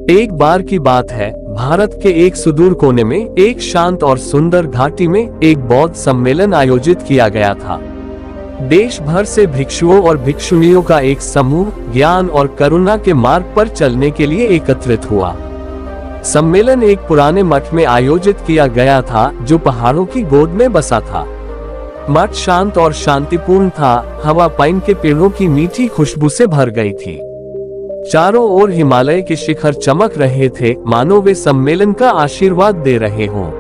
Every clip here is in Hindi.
एक बार की बात है, भारत के एक सुदूर कोने में एक शांत और सुंदर घाटी में एक बौद्ध सम्मेलन आयोजित किया गया था। देश भर से भिक्षुओं और भिक्षुणियों का एक समूह ज्ञान और करुणा के मार्ग पर चलने के लिए एकत्रित हुआ। सम्मेलन एक पुराने मठ में आयोजित किया गया था जो पहाड़ों की गोद में बसा था। मठ शांत और शांतिपूर्ण था, हवा पाइन के पेड़ों की मीठी खुशबू से भर गई थी। चारों ओर हिमालय के शिखर चमक रहे थे, मानो वे सम्मेलन का आशीर्वाद दे रहे हों।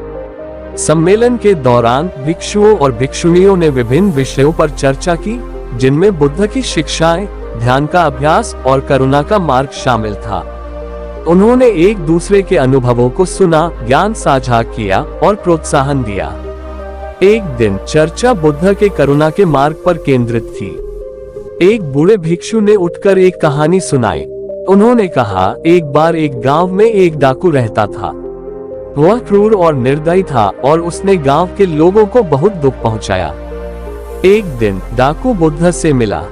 सम्मेलन के दौरान भिक्षुओं और भिक्षुणियों ने विभिन्न विषयों पर चर्चा की, जिनमें बुद्ध की शिक्षाएं, ध्यान का अभ्यास और करुणा का मार्ग शामिल था। उन्होंने एक दूसरे के अनुभवों को सुना, ज्ञान साझा किया और प्रोत्साहन दिया। एक दिन चर्चा बुद्ध के करुणा के मार्ग पर केंद्रित थी। एक बूढ़े भिक्षु ने उठकर एक कहानी सुनाई। उन्होंने कहा, एक बार एक गांव में एक डाकू रहता था। वह क्रूर और निर्दयी था और उसने गांव के लोगों को बहुत दुख पहुंचाया। एक दिन डाकू बुद्ध से मिला।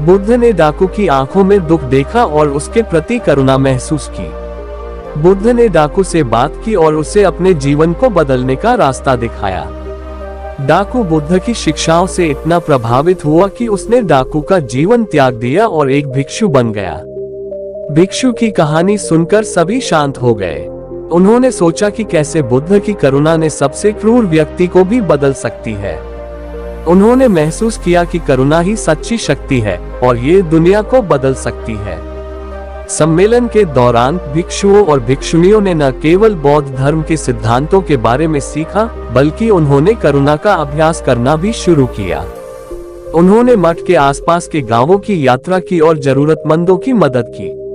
बुद्ध ने डाकू की आंखों में दुख देखा और उसके प्रति करुणा महसूस की। बुद्ध ने डाकू से बात की और उसे अपने जीवन को बदलने का रास्ता दिखाया। डाकू बुद्ध की शिक्षाओं से इतना प्रभावित हुआ कि उसने डाकू का जीवन त्याग दिया और एक भिक्षु बन गया। भिक्षु की कहानी सुनकर सभी शांत हो गए। उन्होंने सोचा कि कैसे बुद्ध की करुणा ने सबसे क्रूर व्यक्ति को भी बदल सकती है। उन्होंने महसूस किया कि करुणा ही सच्ची शक्ति है और ये दुनिया को बदल सकती है। सम्मेलन के दौरान भिक्षुओं और भिक्षुणियों ने न केवल बौद्ध धर्म के सिद्धांतों के बारे में सीखा, बल्कि उन्होंने करुणा का अभ्यास करना भी शुरू किया। उन्होंने मठ के आसपास के गांवों की यात्रा की और जरूरतमंदों की मदद की।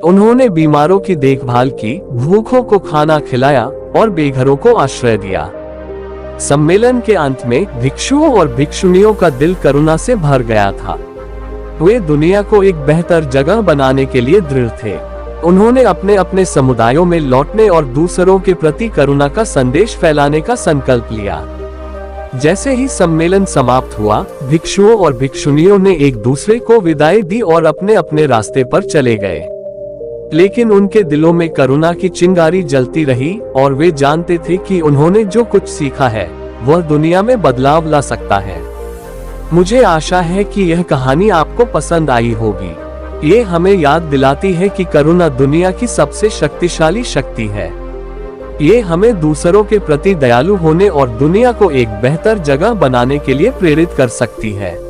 उन्होंने बीमारों की देखभाल की, भूखों को खाना खिलाया और बेघरों को आश्रय दिया। सम्मेलन के अंत में भिक्षुओं और भिक्षुणियों का दिल करुणा से भर गया था। वे दुनिया को एक बेहतर जगह बनाने के लिए दृढ़ थे। उन्होंने अपने अपने समुदायों में लौटने और दूसरों के प्रति करुणा का संदेश फैलाने का संकल्प लिया। जैसे ही सम्मेलन समाप्त हुआ, भिक्षुओं और भिक्षुणियों ने एक दूसरे को विदाई दी और अपने अपने रास्ते पर चले गए। लेकिन उनके दिलों में करुणा की चिंगारी जलती रही और वे जानते थे कि उन्होंने जो कुछ सीखा है वह दुनिया में बदलाव ला सकता है। मुझे आशा है कि यह कहानी आपको पसंद आई होगी। ये हमें याद दिलाती है कि करुणा दुनिया की सबसे शक्तिशाली शक्ति है। ये हमें दूसरों के प्रति दयालु होने और दुनिया को एक बेहतर जगह बनाने के लिए प्रेरित कर सकती है।